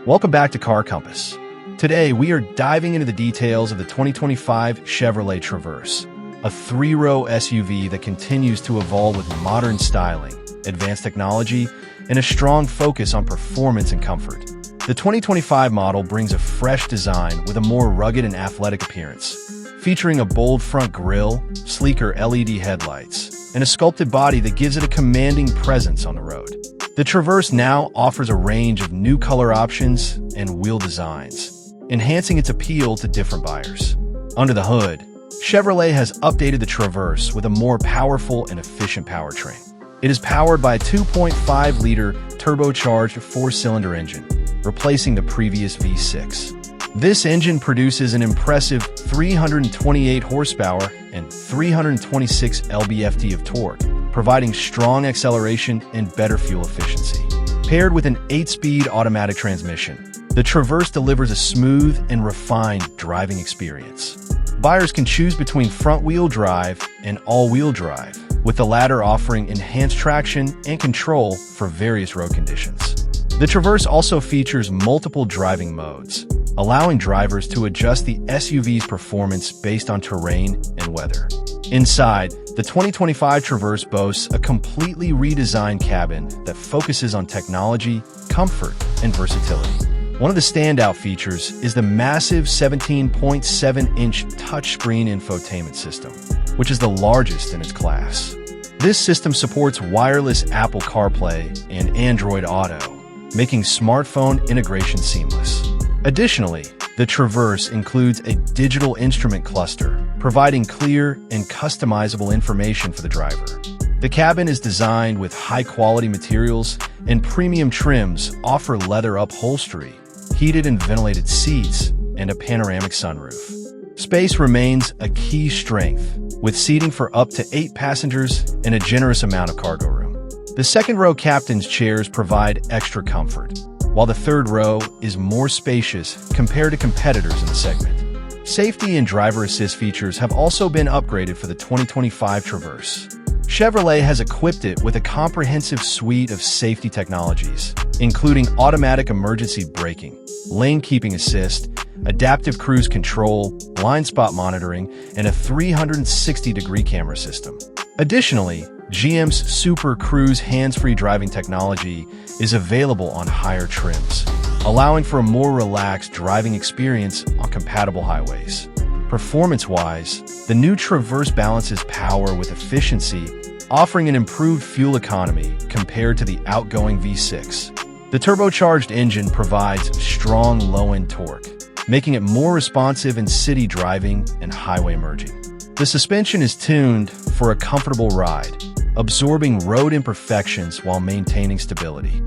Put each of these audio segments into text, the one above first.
Welcome back to Car Compass. Today, we are diving into the details of the 2025 Chevrolet Traverse, a three-row SUV that continues to evolve with modern styling, advanced technology, and a strong focus on performance and comfort. The 2025 model brings a fresh design with a more rugged and athletic appearance, featuring a bold front grille, sleeker LED headlights, and a sculpted body that gives it a commanding presence on the road. The Traverse now offers a range of new color options and wheel designs, enhancing its appeal to different buyers. Under the hood, Chevrolet has updated the Traverse with a more powerful and efficient powertrain. It is powered by a 2.5-liter turbocharged four-cylinder engine, replacing the previous V6. This engine produces an impressive 328 horsepower and 326 lb-ft of torque, providing strong acceleration and better fuel efficiency. Paired with an 8-speed automatic transmission, the Traverse delivers a smooth and refined driving experience. Buyers can choose between front-wheel drive and all-wheel drive, with the latter offering enhanced traction and control for various road conditions. The Traverse also features multiple driving modes, allowing drivers to adjust the SUV's performance based on terrain and weather. Inside, the 2025 Traverse boasts a completely redesigned cabin that focuses on technology, comfort, and versatility. One of the standout features is the massive 17.7-inch touchscreen infotainment system, which is the largest in its class. This system supports wireless Apple CarPlay and Android Auto, making smartphone integration seamless. Additionally, the Traverse includes a digital instrument cluster, providing clear and customizable information for the driver. The cabin is designed with high-quality materials, and premium trims offer leather upholstery, heated and ventilated seats, and a panoramic sunroof. Space remains a key strength, with seating for up to 8 passengers and a generous amount of cargo room. The second-row captain's chairs provide extra comfort, while the third row is more spacious compared to competitors in the segment. Safety and driver assist features have also been upgraded for the 2025 Traverse. Chevrolet has equipped it with a comprehensive suite of safety technologies, including automatic emergency braking, lane keeping assist, adaptive cruise control, blind spot monitoring, and a 360-degree camera system. Additionally, GM's Super Cruise hands-free driving technology is available on higher trims, allowing for a more relaxed driving experience on compatible highways. Performance-wise, the new Traverse balances power with efficiency, offering an improved fuel economy compared to the outgoing V6. The turbocharged engine provides strong low-end torque, making it more responsive in city driving and highway merging. The suspension is tuned for a comfortable ride, absorbing road imperfections while maintaining stability.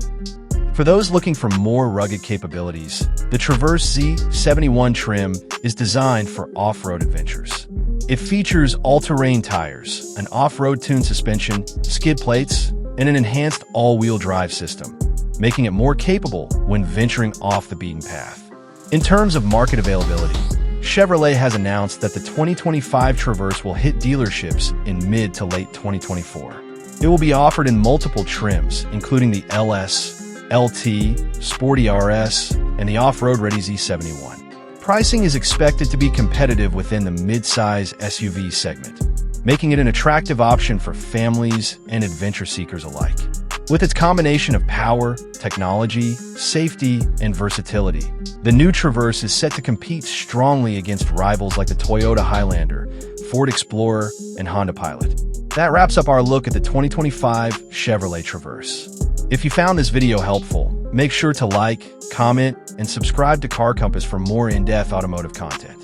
For those looking for more rugged capabilities, the Traverse Z71 trim is designed for off-road adventures. It features all-terrain tires, an off-road tuned suspension, skid plates, and an enhanced all-wheel drive system, making it more capable when venturing off the beaten path. In terms of market availability, Chevrolet has announced that the 2025 Traverse will hit dealerships in mid to late 2024. It will be offered in multiple trims, including the LS, LT, Sporty RS, and the off-road ready Z71. Pricing is expected to be competitive within the midsize SUV segment, making it an attractive option for families and adventure seekers alike. With its combination of power, technology, safety, and versatility, the new Traverse is set to compete strongly against rivals like the Toyota Highlander, Ford Explorer, and Honda Pilot. That wraps up our look at the 2025 Chevrolet Traverse. If you found this video helpful, make sure to like, comment, and subscribe to Car Compass for more in-depth automotive content.